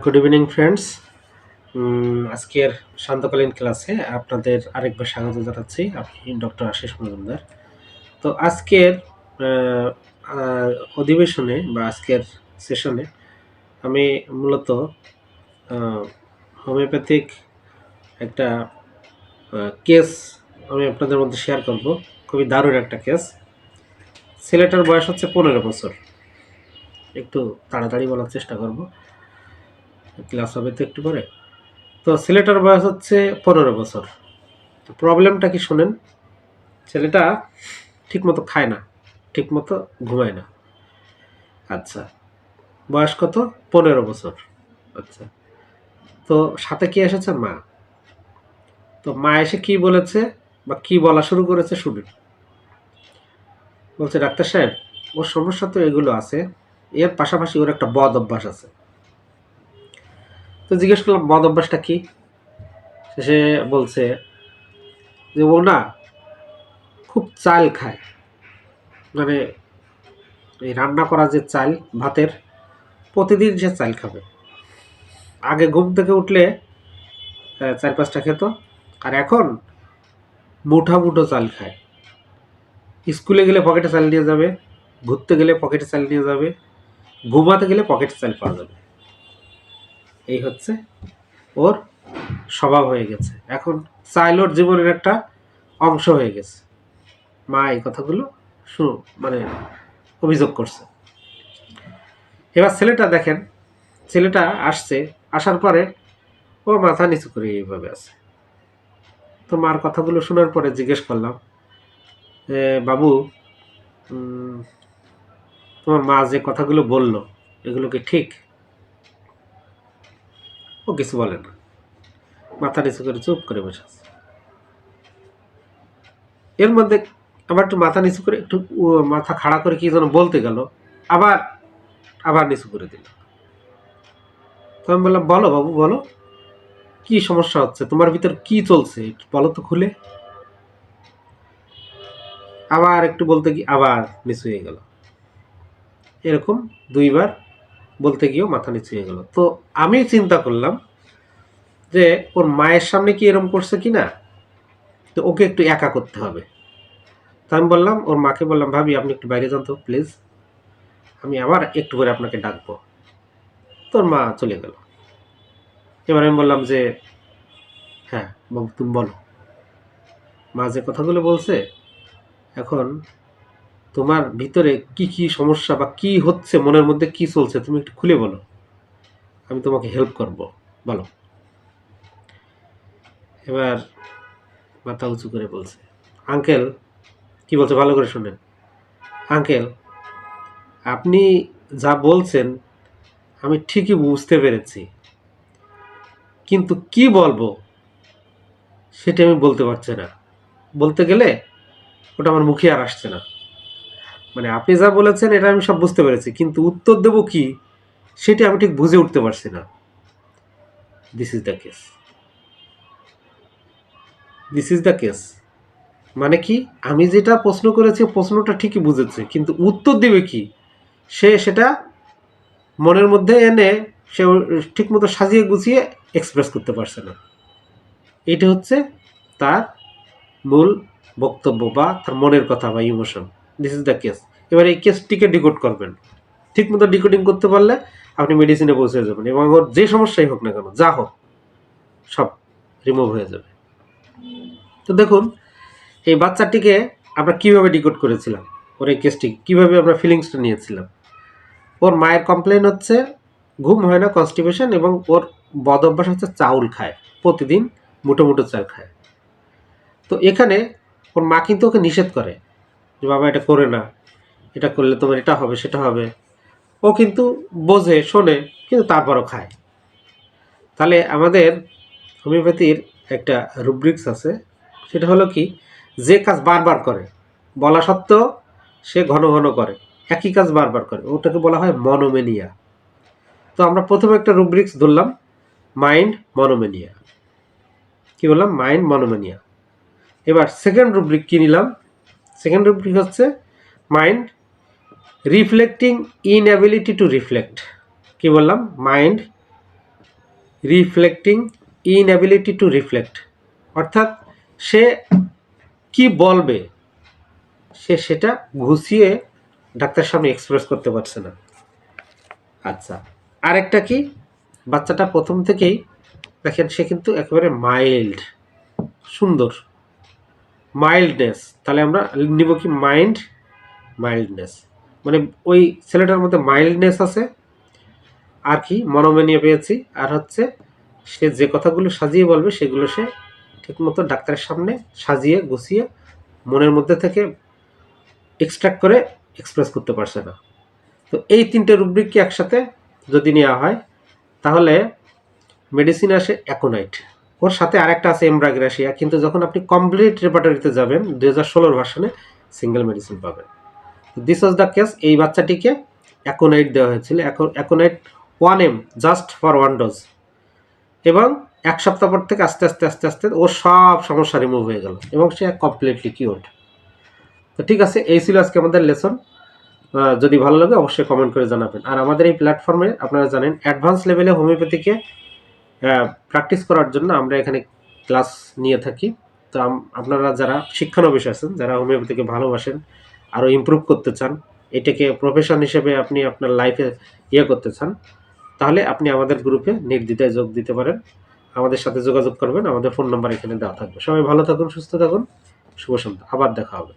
Good evening friends. আজকের শান্তকালীন ক্লাসে আপনাদের আরেকবার স্বাগত জানাচ্ছি। আমি ডক্টর আশিস মজুমদার। তো আজকের আহ, আহ, অধিবেশনে বা আজকের সেশনে আমি মূলত হোমিওপ্যাথিক একটা কেস আমি আপনাদের মধ্যে শেয়ার করব। খুবই দারুণ একটা কেস। ছেলেটার বয়স হচ্ছে 15 বছর। একটু তাড়াতাড়ি বলার চেষ্টা করব, ক্লাস হবে তো একটু পরে। তো ছেলেটার বয়স হচ্ছে 15 বছর। তো প্রবলেমটা কি শোনেন। ছেলেটা ঠিকমতো খায় না, ঠিকমতো ঘুমায় না। আচ্ছা, বয়স কত? 15 বছর। আচ্ছা, তো সাথে কি এসেছে? মা। তো মা এসে কি বলেছে বা কি বলা শুরু করেছে শুনুন। বলছে, ডাক্তার সাহেব, ওর সমস্যা তো এগুলো আছে, এর পাশাপাশি ওর একটা বদ অভ্যাস আছে। তো জিজ্ঞেস করলাম বদ অভ্যাসটা কি। সে বলছে যে ও না খুব চাল খায়, মানে এই রান্না করা যে চাল ভাতের, প্রতিদিন সে চাল খাবে। আগে ঘুম থেকে উঠলে 4-5টা খেত, আর এখন মুঠা মুঠো চাল খায়। স্কুলে গেলে পকেটে চাল নিয়ে যাবে, ঘুরতে গেলে পকেটে চাল নিয়ে যাবে, ঘুমাতে গেলে পকেটে চাল পাওয়া যাবে। এই হচ্ছে ওর স্বভাব হয়ে গেছে। এখন চাল ওর জীবনের একটা অংশ হয়ে গেছে। মা এই কথাগুলো মানে অভিযোগ করছে। এবার ছেলেটা দেখেন, ছেলেটা আসছে, আসার পরে ও মাথা নিচু করে এইভাবে আছে। তো মার কথাগুলো শোনার পরে জিজ্ঞেস করলাম, বাবু, তোমার মা যে কথাগুলো বলল এগুলো কি ঠিক? ও কিছু বলে না, মাথা নিচু করে চুপ করে বসে আছে। এর মধ্যে আবার একটু মাথা নিচু করে একটু মাথা খাড়া করে কি যেন বলতে গেল, আবার আবার নিচু করে দিল। তো আমি বললাম, বলো বাবু, বলো, কি সমস্যা হচ্ছে, তোমার ভিতর কি চলছে একটু বলো তো খুলে। আবার একটু বলতে গিয়ে আবার নিচু হয়ে গেল। এরকম 2বার বলতে গিয়েও মাথা নিচু হয়ে গেল। তো আমি চিন্তা করলাম যে ওর মায়ের সামনে কি এরকম করছে কিনা, তো ওকে একটু একা করতে হবে। তো আমি বললাম, ওর মাকে বললাম, ভাবি আপনি একটু বাইরে যান তো প্লিজ, আমি আবার একটু করে আপনাকে ডাকবো। তোর মা চলে গেল। এবার আমি বললাম যে, হ্যাঁ বাবু তুমি বলো, মা যে কথাগুলো বলছে, এখন তোমার ভিতরে কি কি সমস্যা বা কি হচ্ছে, মনের মধ্যে কি চলছে, তুমি একটু খুলে বলো, আমি তোমাকে হেল্প করব, বলো। এবার মাথা উঁচু করে বলছে, আঙ্কেল, কি বলছে ভালো করে শুনেন। আঙ্কেল, আপনি যা বলছেন আমি ঠিকই বুঝতে পেরেছি, কিন্তু কি বলবো সেটা আমি বলতে পারছি না। বলতে গেলে ওটা আমার মুখে আর আসছে না। মানে আপনি যা বলেছেন এটা আমি সব বুঝতে পেরেছি, কিন্তু উত্তর দেব কি সেটা আমি ঠিক বুঝে উঠতে পারছি না। This is the case, this is the case. মানে কি, আমি যেটা প্রশ্ন করেছি প্রশ্নটা ঠিকই বুঝেছে, কিন্তু উত্তর দেবে কি সেটা মনের মধ্যে এনে সে ঠিকমতো সাজিয়ে গুছিয়ে এক্সপ্রেস করতে পারছে না। এটা হচ্ছে তার মূল বক্তব্য বা তার মনের কথা বা emotion. This is the case. এবার এই কেসটিকে ডিকোড করবেন। ঠিকমতো ডিকোডিং করতে পারলে আপনি মেডিসিনে পৌঁছে যাবেন, এবং ওর যে সমস্যাই হোক না কেন, যা হোক, সব রিমুভ হয়ে যাবে। তো দেখুন, এই বাচ্চাটিকে আমরা কিভাবে ডিকোড করেছিলাম, ওর এই কেসটি কিভাবে আমরা ফিলিংসটা নিয়েছিলাম। ওর মায়ের কমপ্লেন হচ্ছে ঘুম হয় না, কনস্টিপেশন, এবং ওর বদ অভ্যাস হচ্ছে চাউল খায়, প্রতিদিন মুঠো মুঠো চাল খায়। তো এখানে ওর মা কিন্তু ওকে নিষেধ করে যে বাবা এটা করে না, এটা করলে তোমার এটা হবে সেটা হবে। ও কিন্তু বোঝে, শোনে, কিন্তু তারপরও খায়। তাহলে আমাদের হোমিওপ্যাথির একটা রুব্রিক্স আছে, সেটা হলো কি, যে কাজ বারবার করে, বলা সত্ত্বেও সে ঘন ঘন করে, একই কাজ বারবার করে, ওটাকে বলা হয় মনোমেনিয়া। তো আমরা প্রথমে একটা রুব্রিক্স ধরলাম, মাইন্ড মনোমেনিয়া। কি বললাম? মাইন্ড মনোমেনিয়া। এবার সেকেন্ড রুব্রিক কি নিলাম? সেকেন্ড রুব্রিক হচ্ছে mind reflecting inability to reflect. কি বললাম? Mind reflecting inability to reflect, অর্থাৎ সে কি বলবে সে সেটা গুছিয়ে ডাক্তারের সামনে এক্সপ্রেস করতে পারছে না। আচ্ছা, আরেকটা কি, বাচ্চাটা প্রথম থেকেই দেখেন সে কিন্তু একেবারে মাইল্ড, সুন্দর, মাইল্ডনেস, তাহলে আমরা নিব কি মাইল্ডনেস, মানে ওই ছেলেটার মধ্যে মাইল্ডনেস আছে। আর কি মনোমেনিয়া পেয়েছি, আর হচ্ছে সে যে কথাগুলো সাজিয়ে বলবে সেগুলো সে ঠিকমতো ডাক্তারের সামনে সাজিয়ে গুছিয়ে মনের মধ্যে থেকে এক্সট্রাক্ট করে এক্সপ্রেস করতে পারছে না। তো এই তিনটে রুব্রিককে একসাথে যদি নেওয়া হয় তাহলে মেডিসিন আসে অ্যাকোনাইট, ওর সাথে আরেকটা আছে এমব্রাগ্রাসিয়া, কিন্তু যখন আপনি কমপ্লিট রেপার্টরিতে যাবেন 2016 ভার্সনে সিঙ্গেল মেডিসিন পাবেন। দিস ওয়াজ দ্য কেস, এই বাচ্চাটিকে অ্যাকোনাইট দেওয়া হয়েছিল, aconite 1M just for 1 dose, এবং এক সপ্তাহ পর থেকে আস্তে আস্তে আস্তে আস্তে ওর সব সমস্যা রিমুভ হয়ে গেল এবং সে কমপ্লিটলি কিওর্ড। তো ঠিক আছে, এই ছিল আজকে আমাদের লেসন। যদি ভালো লাগে অবশ্যই কমেন্ট করে জানাবেন। আর আমাদের এই প্ল্যাটফর্মে আপনারা জানেন অ্যাডভান্স লেভেলে হোমিওপ্যাথিকে প্র্যাকটিস করার জন্য আমরা এখানে ক্লাস নিয়ে থাকি। তো আপনারা যারা শিক্ষানবিশ আছেন, যারা হোমিওপ্যাথিকে ভালোবাসেন, আরও ইমপ্রুভ করতে চান, এটাকে প্রফেশন হিসেবে আপনি আপনার লাইফে করতে চান, তাহলে আপনি আমাদের গ্রুপে নির্দ্বিধায় যোগ দিতে পারেন, আমাদের সাথে যোগাযোগ করবেন, আমাদের ফোন নাম্বার এখানে দেওয়া থাকবে। সবাই ভালো থাকুন, সুস্থ থাকুন, শুভ সন্ধ্যা, আবার দেখা হবে।